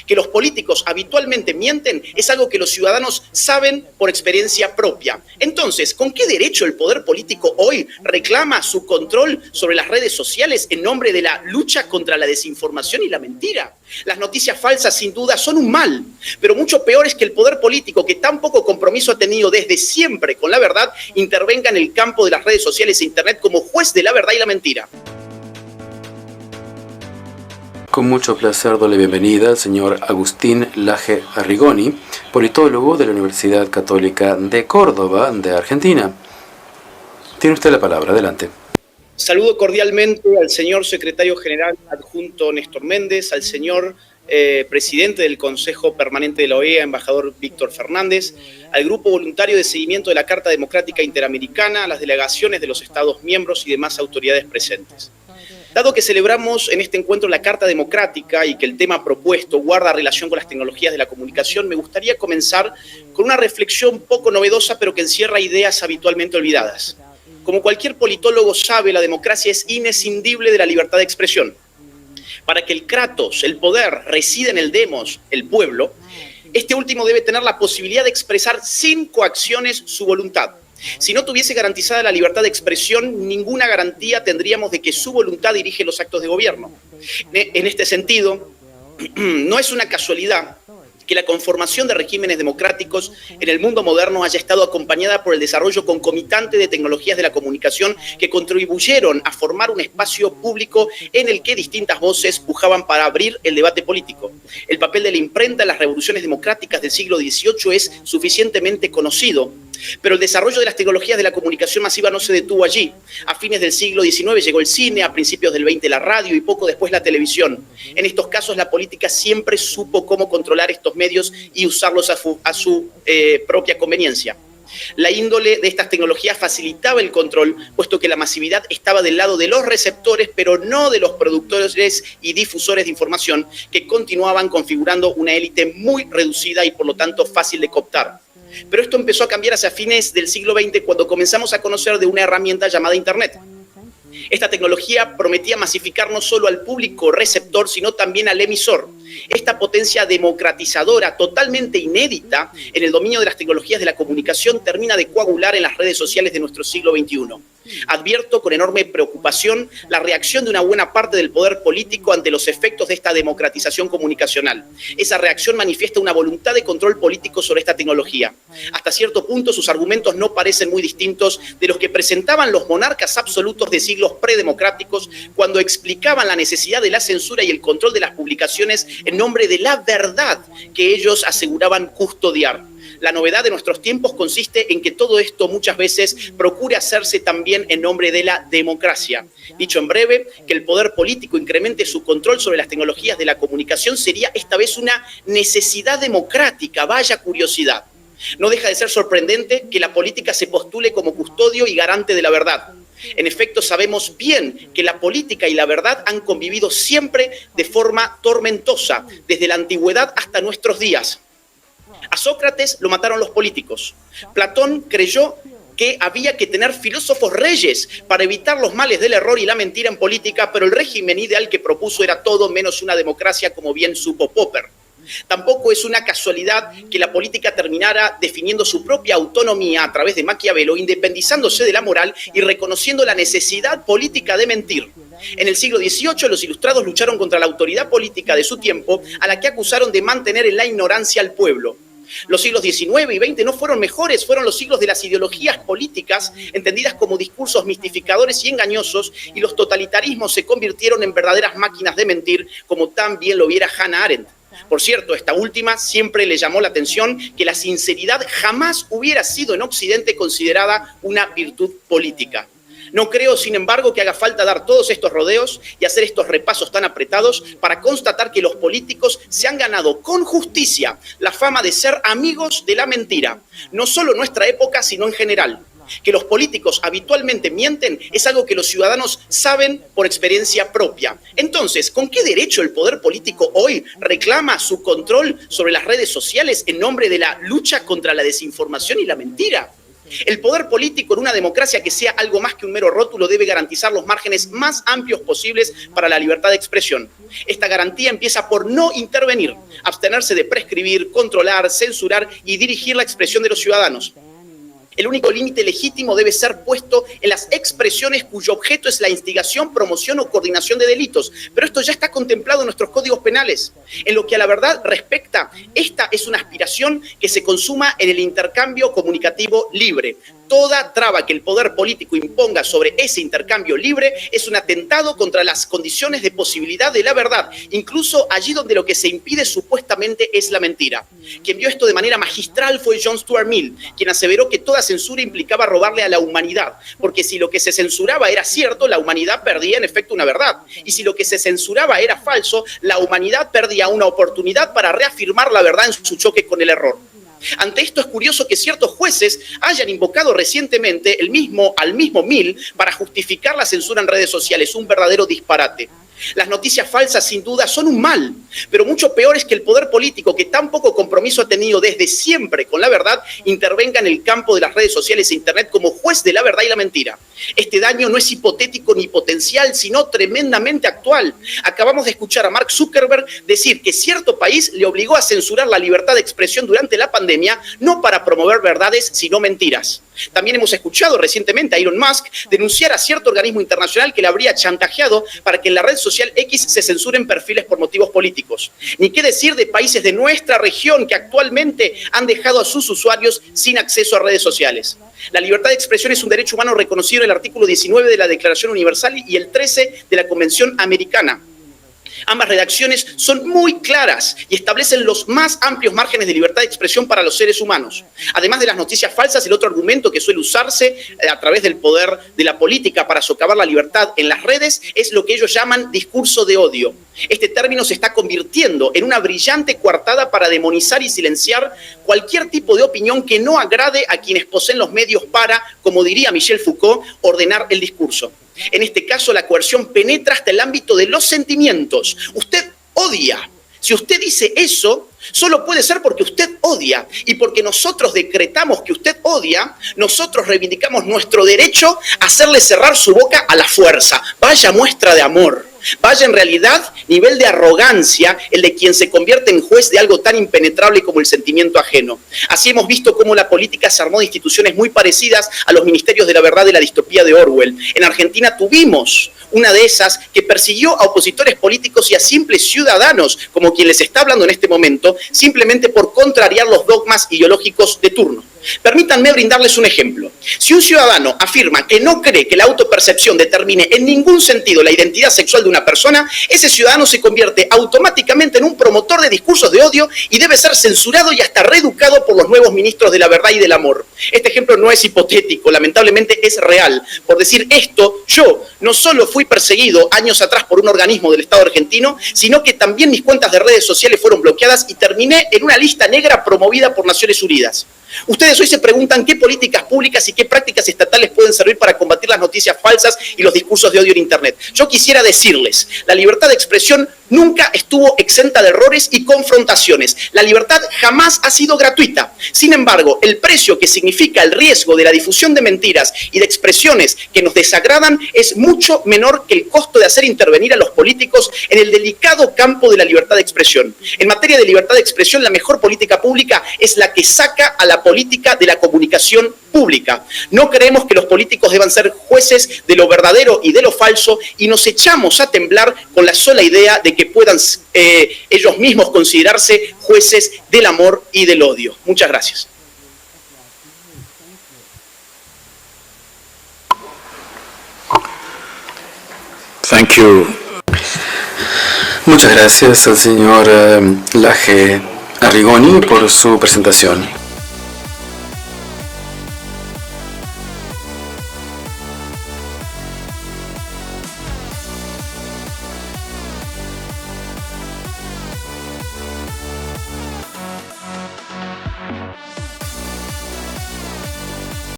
Que los políticos habitualmente mienten es algo que los ciudadanos saben por experiencia propia. Entonces, ¿con qué derecho el poder político hoy reclama su control sobre las redes sociales en nombre de la lucha contra la desinformación y la mentira? Las noticias falsas, sin duda, son un mal, pero mucho peor es que el poder político, que tan poco compromiso ha tenido desde siempre con la verdad, intervenga en el campo de las redes sociales e Internet como juez de la verdad y la mentira. Con mucho placer doy la bienvenida al señor Agustín Laje Arrigoni, politólogo de la Universidad Católica de Córdoba, de Argentina. Tiene usted la palabra, adelante. Saludo cordialmente al señor secretario general adjunto Néstor Méndez, al señor presidente del Consejo Permanente de la OEA, embajador Víctor Fernández, al Grupo Voluntario de Seguimiento de la Carta Democrática Interamericana, a las delegaciones de los Estados miembros y demás autoridades presentes. Dado que celebramos en este encuentro la Carta Democrática y que el tema propuesto guarda relación con las tecnologías de la comunicación, me gustaría comenzar con una reflexión poco novedosa, pero que encierra ideas habitualmente olvidadas. Como cualquier politólogo sabe, la democracia es inescindible de la libertad de expresión. Para que el kratos, el poder, resida en el demos, el pueblo, este último debe tener la posibilidad de expresar sin coacciones su voluntad. Si no tuviese garantizada la libertad de expresión, ninguna garantía tendríamos de que su voluntad dirige los actos de gobierno. En este sentido, no es una casualidad que la conformación de regímenes democráticos en el mundo moderno haya estado acompañada por el desarrollo concomitante de tecnologías de la comunicación que contribuyeron a formar un espacio público en el que distintas voces pujaban para abrir el debate político. El papel de la imprenta en las revoluciones democráticas del siglo XVIII es suficientemente conocido, pero el desarrollo de las tecnologías de la comunicación masiva no se detuvo allí. A fines del siglo XIX llegó el cine, a principios del XX la radio y poco después la televisión. En estos casos la política siempre supo cómo controlar estos medios y usarlos a su propia conveniencia. La índole de estas tecnologías facilitaba el control, puesto que la masividad estaba del lado de los receptores, pero no de los productores y difusores de información, que continuaban configurando una élite muy reducida y por lo tanto fácil de cooptar. Pero esto empezó a cambiar hacia fines del siglo XX cuando comenzamos a conocer de una herramienta llamada Internet. Esta tecnología prometía masificar no solo al público receptor, sino también al emisor. Esta potencia democratizadora, totalmente inédita en el dominio de las tecnologías de la comunicación, termina de coagular en las redes sociales de nuestro siglo XXI. Advierto con enorme preocupación la reacción de una buena parte del poder político ante los efectos de esta democratización comunicacional. Esa reacción manifiesta una voluntad de control político sobre esta tecnología. Hasta cierto punto sus argumentos no parecen muy distintos de los que presentaban los monarcas absolutos de siglos predemocráticos cuando explicaban la necesidad de la censura y el control de las publicaciones en nombre de la verdad que ellos aseguraban custodiar. La novedad de nuestros tiempos consiste en que todo esto muchas veces procure hacerse también en nombre de la democracia. Dicho en breve, que el poder político incremente su control sobre las tecnologías de la comunicación sería esta vez una necesidad democrática, vaya curiosidad. No deja de ser sorprendente que la política se postule como custodio y garante de la verdad. En efecto, sabemos bien que la política y la verdad han convivido siempre de forma tormentosa, desde la antigüedad hasta nuestros días. A Sócrates lo mataron los políticos. Platón creyó que había que tener filósofos reyes para evitar los males del error y la mentira en política, pero el régimen ideal que propuso era todo menos una democracia, como bien supo Popper. Tampoco es una casualidad que la política terminara definiendo su propia autonomía a través de Maquiavelo, independizándose de la moral y reconociendo la necesidad política de mentir. En el siglo XVIII, los ilustrados lucharon contra la autoridad política de su tiempo, a la que acusaron de mantener en la ignorancia al pueblo. Los siglos XIX y XX no fueron mejores, fueron los siglos de las ideologías políticas, entendidas como discursos mistificadores y engañosos, y los totalitarismos se convirtieron en verdaderas máquinas de mentir, como tan bien lo viera Hannah Arendt. Por cierto, esta última siempre le llamó la atención que la sinceridad jamás hubiera sido en Occidente considerada una virtud política. No creo, sin embargo, que haga falta dar todos estos rodeos y hacer estos repasos tan apretados para constatar que los políticos se han ganado con justicia la fama de ser amigos de la mentira, no solo en nuestra época, sino en general. Que los políticos habitualmente mienten es algo que los ciudadanos saben por experiencia propia. Entonces, ¿con qué derecho el poder político hoy reclama su control sobre las redes sociales en nombre de la lucha contra la desinformación y la mentira? El poder político en una democracia que sea algo más que un mero rótulo debe garantizar los márgenes más amplios posibles para la libertad de expresión. Esta garantía empieza por no intervenir, abstenerse de prescribir, controlar, censurar y dirigir la expresión de los ciudadanos. El único límite legítimo debe ser puesto en las expresiones cuyo objeto es la instigación, promoción o coordinación de delitos. Pero esto ya está contemplado en nuestros códigos penales. En lo que a la verdad respecta, esta es una aspiración que se consuma en el intercambio comunicativo libre. Toda traba que el poder político imponga sobre ese intercambio libre es un atentado contra las condiciones de posibilidad de la verdad, incluso allí donde lo que se impide supuestamente es la mentira. Quien vio esto de manera magistral fue John Stuart Mill, quien aseveró que toda censura implicaba robarle a la humanidad, porque si lo que se censuraba era cierto, la humanidad perdía en efecto una verdad, y si lo que se censuraba era falso, la humanidad perdía una oportunidad para reafirmar la verdad en su choque con el error. Ante esto es curioso que ciertos jueces hayan invocado recientemente al mismo Mill para justificar la censura en redes sociales, un verdadero disparate. Las noticias falsas, sin duda, son un mal, pero mucho peor es que el poder político, que tan poco compromiso ha tenido desde siempre con la verdad, intervenga en el campo de las redes sociales e Internet como juez de la verdad y la mentira. Este daño no es hipotético ni potencial, sino tremendamente actual. Acabamos de escuchar a Mark Zuckerberg decir que cierto país le obligó a censurar la libertad de expresión durante la pandemia, no para promover verdades, sino mentiras. También hemos escuchado recientemente a Elon Musk denunciar a cierto organismo internacional que le habría chantajeado para que en la red social X se censuren perfiles por motivos políticos. Ni qué decir de países de nuestra región que actualmente han dejado a sus usuarios sin acceso a redes sociales. La libertad de expresión es un derecho humano reconocido en el artículo 19 de la Declaración Universal y el 13 de la Convención Americana. Ambas redacciones son muy claras y establecen los más amplios márgenes de libertad de expresión para los seres humanos. Además de las noticias falsas, el otro argumento que suele usarse a través del poder de la política para socavar la libertad en las redes es lo que ellos llaman discurso de odio. Este término se está convirtiendo en una brillante coartada para demonizar y silenciar cualquier tipo de opinión que no agrade a quienes poseen los medios para, como diría Michel Foucault, ordenar el discurso. En este caso, la coerción penetra hasta el ámbito de los sentimientos. Usted odia. Si usted dice eso, solo puede ser porque usted odia. Y porque nosotros decretamos que usted odia, nosotros reivindicamos nuestro derecho a hacerle cerrar su boca a la fuerza. Vaya muestra de amor. Vaya en realidad nivel de arrogancia el de quien se convierte en juez de algo tan impenetrable como el sentimiento ajeno. Así hemos visto cómo la política se armó de instituciones muy parecidas a los ministerios de la verdad de la distopía de Orwell. En Argentina tuvimos una de esas que persiguió a opositores políticos y a simples ciudadanos, como quien les está hablando en este momento, simplemente por contrariar los dogmas ideológicos de turno. Permítanme brindarles un ejemplo. Si un ciudadano afirma que no cree que la autopercepción determine en ningún sentido la identidad sexual de una persona, ese ciudadano se convierte automáticamente en un promotor de discursos de odio y debe ser censurado y hasta reeducado por los nuevos ministros de la verdad y del amor. Este ejemplo no es hipotético, lamentablemente es real. Por decir esto, yo no solo fui perseguido años atrás por un organismo del Estado argentino, sino que también mis cuentas de redes sociales fueron bloqueadas y terminé en una lista negra promovida por Naciones Unidas. Ustedes hoy se preguntan qué políticas públicas y qué prácticas estatales pueden servir para combatir las noticias falsas y los discursos de odio en Internet. Yo quisiera decirles, la libertad de expresión nunca estuvo exenta de errores y confrontaciones. La libertad jamás ha sido gratuita. Sin embargo, el precio que significa el riesgo de la difusión de mentiras y de expresiones que nos desagradan es mucho menor que el costo de hacer intervenir a los políticos en el delicado campo de la libertad de expresión. En materia de libertad de expresión, la mejor política pública es la que saca a la política de la comunicación pública. No creemos que los políticos deban ser jueces de lo verdadero y de lo falso y nos echamos a temblar con la sola idea de que puedan ellos mismos considerarse jueces del amor y del odio. Muchas gracias. Thank you. Muchas gracias al señor Laje Arrigoni por su presentación.